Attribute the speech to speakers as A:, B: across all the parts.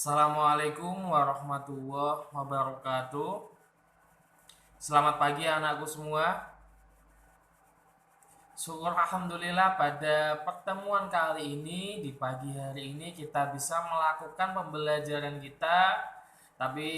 A: Assalamualaikum warahmatullahi wabarakatuh. Selamat pagi anakku semua. Syukur alhamdulillah pada pertemuan kali ini di pagi hari ini kita bisa melakukan pembelajaran kita. Tapi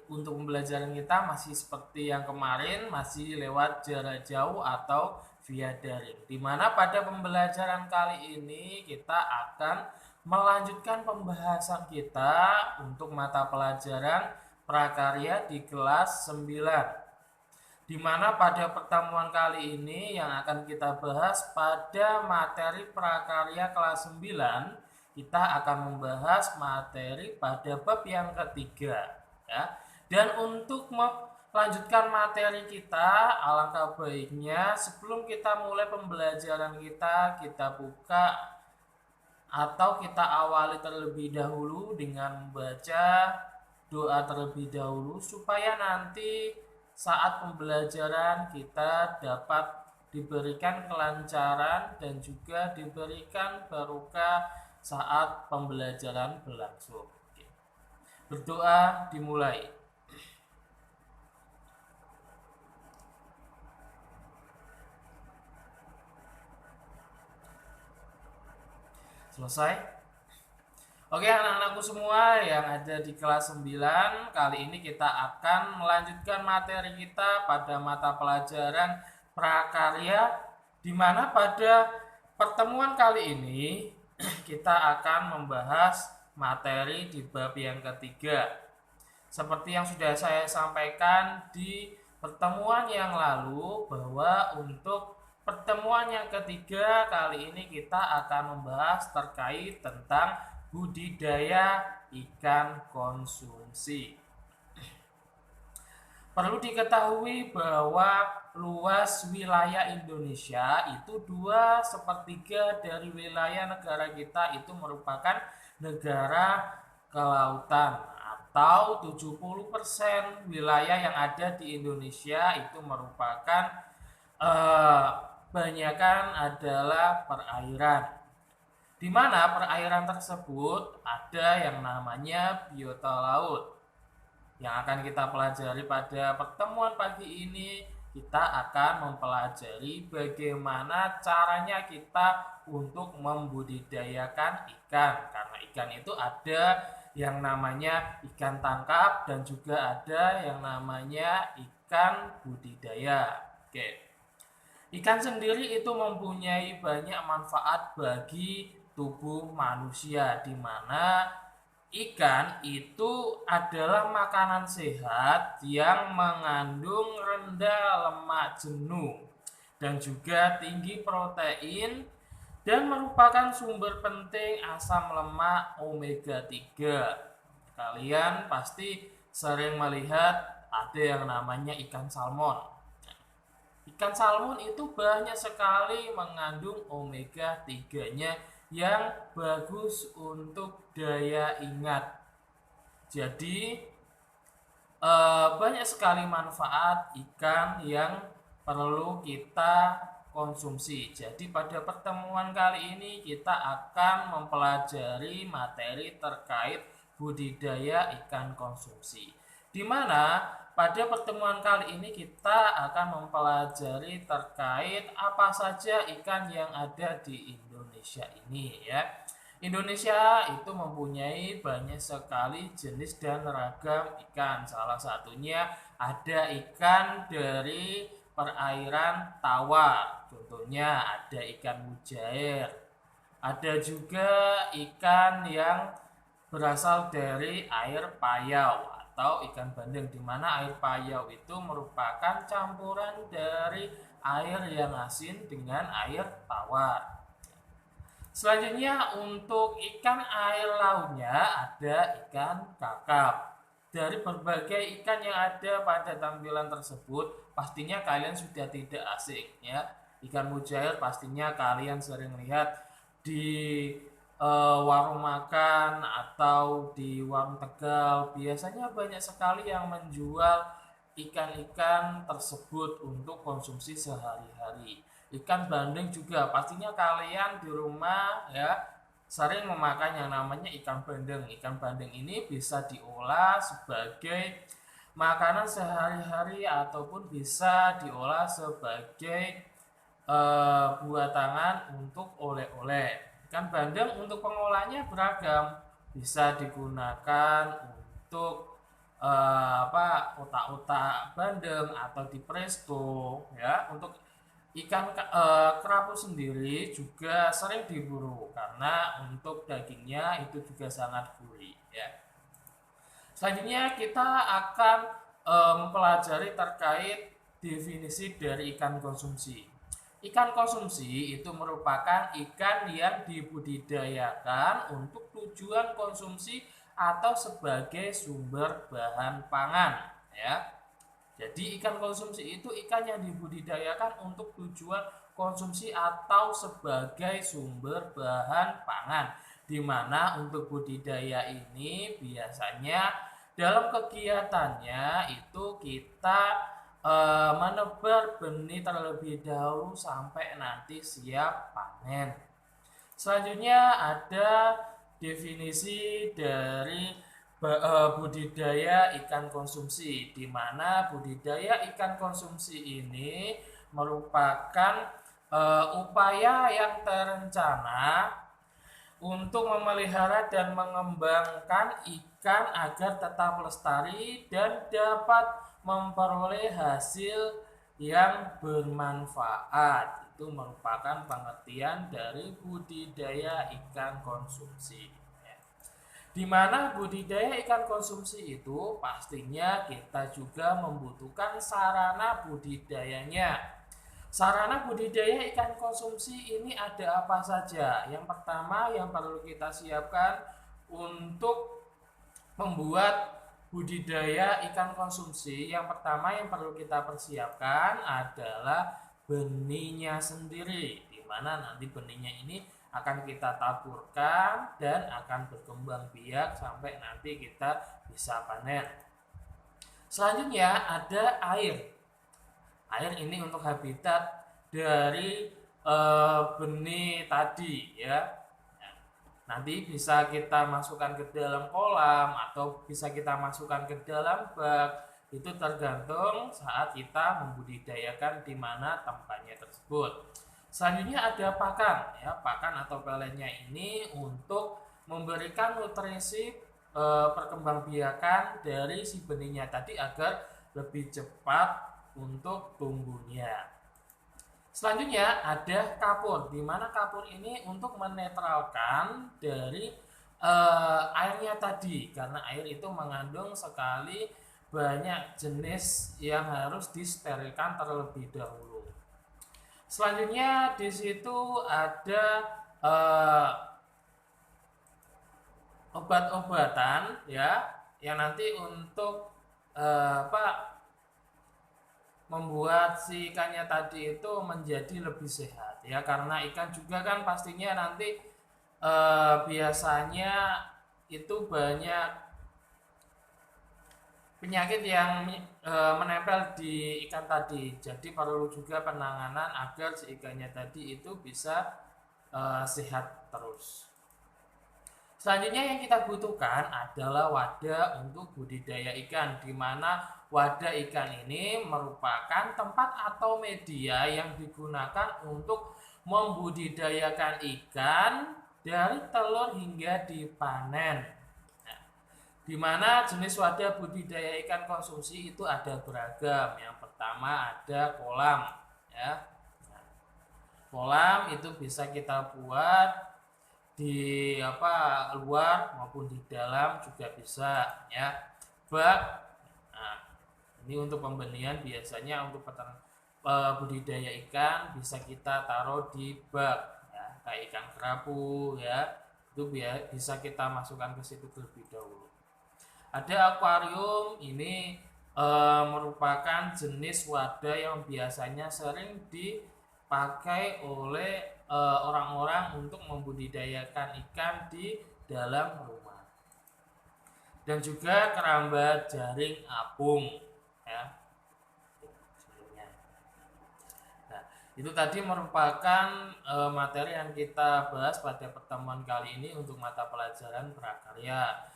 A: untuk pembelajaran kita masih seperti yang kemarin, masih lewat jarak jauh atau via daring. Di mana pada pembelajaran kali ini kita akan melanjutkan pembahasan kita untuk mata pelajaran prakarya di kelas 9. Di mana pada pertemuan kali ini yang akan kita bahas pada materi prakarya kelas 9, kita akan membahas materi pada bab yang ketiga ya. Dan untuk melanjutkan materi kita, alangkah baiknya sebelum kita mulai pembelajaran kita buka atau kita awali terlebih dahulu dengan membaca doa terlebih dahulu supaya nanti saat pembelajaran kita dapat diberikan kelancaran dan juga diberikan barokah saat pembelajaran berlangsung. Berdoa dimulai. Selesai? Oke anak-anakku semua yang ada di kelas 9, kali ini kita akan melanjutkan materi kita pada mata pelajaran prakarya, di mana pada pertemuan kali ini kita akan membahas materi di bab yang ketiga. Seperti yang sudah saya sampaikan di pertemuan yang lalu, bahwa untuk pertemuan yang ketiga kali ini kita akan membahas terkait tentang budidaya ikan konsumsi. Perlu diketahui bahwa luas wilayah Indonesia itu 2/3 dari wilayah negara kita itu merupakan negara kelautan, atau 70% wilayah yang ada di Indonesia itu merupakan kebanyakan adalah perairan, di mana perairan tersebut ada yang namanya biota laut. Yang akan kita pelajari pada pertemuan pagi ini, kita akan mempelajari bagaimana caranya kita untuk membudidayakan ikan. Karena ikan itu ada yang namanya ikan tangkap dan juga ada yang namanya ikan budidaya. Oke. Ikan sendiri itu mempunyai banyak manfaat bagi tubuh manusia, di mana ikan itu adalah makanan sehat yang mengandung rendah lemak jenuh dan juga tinggi protein, dan merupakan sumber penting asam lemak omega 3. Kalian pasti sering melihat ada yang namanya ikan salmon. Ikan salmon itu banyak sekali mengandung omega 3-nya yang bagus untuk daya ingat. Jadi banyak sekali manfaat ikan yang perlu kita konsumsi. Jadi pada pertemuan kali ini kita akan mempelajari materi terkait budidaya ikan konsumsi, di mana pada pertemuan kali ini kita akan mempelajari terkait apa saja ikan yang ada di Indonesia ini ya. Indonesia itu mempunyai banyak sekali jenis dan ragam ikan. Salah satunya ada ikan dari perairan tawar. Contohnya ada ikan mujair. Ada juga ikan yang berasal dari air payau atau ikan bandeng, di mana air payau itu merupakan campuran dari air yang asin dengan air tawar. Selanjutnya untuk ikan air lautnya ada ikan kakap. Dari berbagai ikan yang ada pada tampilan tersebut, pastinya kalian sudah tidak asing ya. Ikan mujair pastinya kalian sering lihat di warung makan atau di warung Tegal. Biasanya banyak sekali yang menjual ikan-ikan tersebut untuk konsumsi sehari-hari. Ikan bandeng juga pastinya kalian di rumah ya sering memakan yang namanya ikan bandeng. Ikan bandeng ini bisa diolah sebagai makanan sehari-hari ataupun bisa diolah sebagai buatangan untuk oleh-oleh. Ikan bandeng untuk pengolahnya beragam, bisa digunakan untuk otak-otak bandeng atau di presto ya. Untuk ikan kerapu sendiri juga sering diburu karena untuk dagingnya itu juga sangat gurih ya. Selanjutnya kita akan mempelajari terkait definisi dari ikan konsumsi. Ikan konsumsi itu merupakan ikan yang dibudidayakan untuk tujuan konsumsi atau sebagai sumber bahan pangan ya. Jadi ikan konsumsi itu ikan yang dibudidayakan untuk tujuan konsumsi atau sebagai sumber bahan pangan. Di mana untuk budidaya ini biasanya dalam kegiatannya itu kita menebar benih terlebih dahulu sampai nanti siap panen. Selanjutnya ada definisi dari budidaya ikan konsumsi, di mana budidaya ikan konsumsi ini merupakan upaya yang terencana untuk memelihara dan mengembangkan ikan agar tetap lestari dan dapat memperoleh hasil yang bermanfaat. Itu merupakan pengertian dari budidaya ikan konsumsi. Di mana budidaya ikan konsumsi itu pastinya kita juga membutuhkan sarana budidayanya. Sarana budidaya ikan konsumsi ini ada apa saja? Yang pertama yang perlu kita siapkan untuk membuat budidaya ikan konsumsi, yang pertama yang perlu kita persiapkan adalah benihnya sendiri, di mana nanti benihnya ini akan kita taburkan dan akan berkembang biak sampai nanti kita bisa panen. Selanjutnya ada air. Air ini untuk habitat dari benih tadi ya. Nanti bisa kita masukkan ke dalam kolam atau bisa kita masukkan ke dalam bak. Itu tergantung saat kita membudidayakan di mana tempatnya tersebut. Selanjutnya ada pakan ya. Pakan atau peletnya ini untuk memberikan nutrisi perkembangbiakan dari si benihnya tadi agar lebih cepat untuk tumbuhnya. Selanjutnya ada kapur, di mana kapur ini untuk menetralkan dari airnya tadi, karena air itu mengandung sekali banyak jenis yang harus disterilkan terlebih dahulu. Selanjutnya di situ ada obat-obatan ya, yang nanti untuk membuat si ikannya tadi itu menjadi lebih sehat ya, karena ikan juga kan pastinya nanti biasanya itu banyak penyakit yang menempel di ikan tadi, jadi perlu juga penanganan agar si ikannya tadi itu bisa sehat terus. Selanjutnya yang kita butuhkan adalah wadah untuk budidaya ikan, di mana wadah ikan ini merupakan tempat atau media yang digunakan untuk membudidayakan ikan dari telur hingga dipanen. Nah, di mana jenis wadah budidaya ikan konsumsi itu ada beragam. Yang pertama ada kolam, ya. Nah, kolam itu bisa kita buat di luar maupun di dalam juga bisa ya. Bak, nah ini untuk pembenihan biasanya untuk budidaya ikan bisa kita taruh di bak ya, kayak ikan kerapu ya, itu bisa kita masukkan ke situ terlebih dahulu. Ada akuarium, ini merupakan jenis wadah yang biasanya sering dipakai oleh orang-orang untuk membudidayakan ikan di dalam rumah. Dan juga keramba jaring apung ya. Nah, Itu tadi merupakan materi yang kita bahas pada pertemuan kali ini untuk mata pelajaran prakarya.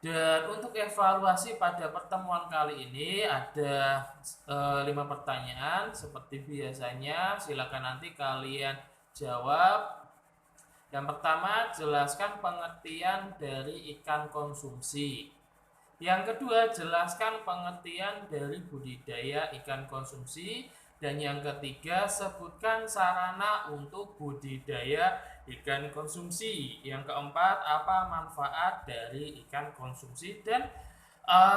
A: Dan untuk evaluasi pada pertemuan kali ini ada 5 pertanyaan seperti biasanya. Silakan nanti kalian jawab. Yang pertama, jelaskan pengertian dari ikan konsumsi. Yang kedua, jelaskan pengertian dari budidaya ikan konsumsi. Dan yang ketiga, sebutkan sarana untuk budidaya ikan konsumsi. Yang keempat, apa manfaat dari ikan konsumsi. Dan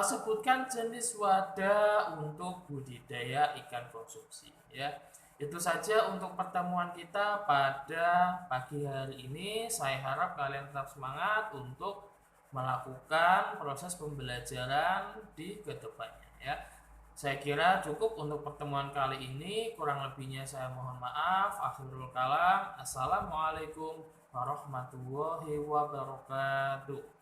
A: sebutkan jenis wadah untuk budidaya ikan konsumsi. Ya, itu saja untuk pertemuan kita pada pagi hari ini. Saya harap kalian tetap semangat untuk melakukan proses pembelajaran di kedepannya ya. Saya kira cukup untuk pertemuan kali ini. Kurang lebihnya saya mohon maaf. Akhirul kalam. Assalamualaikum warahmatullahi wabarakatuh.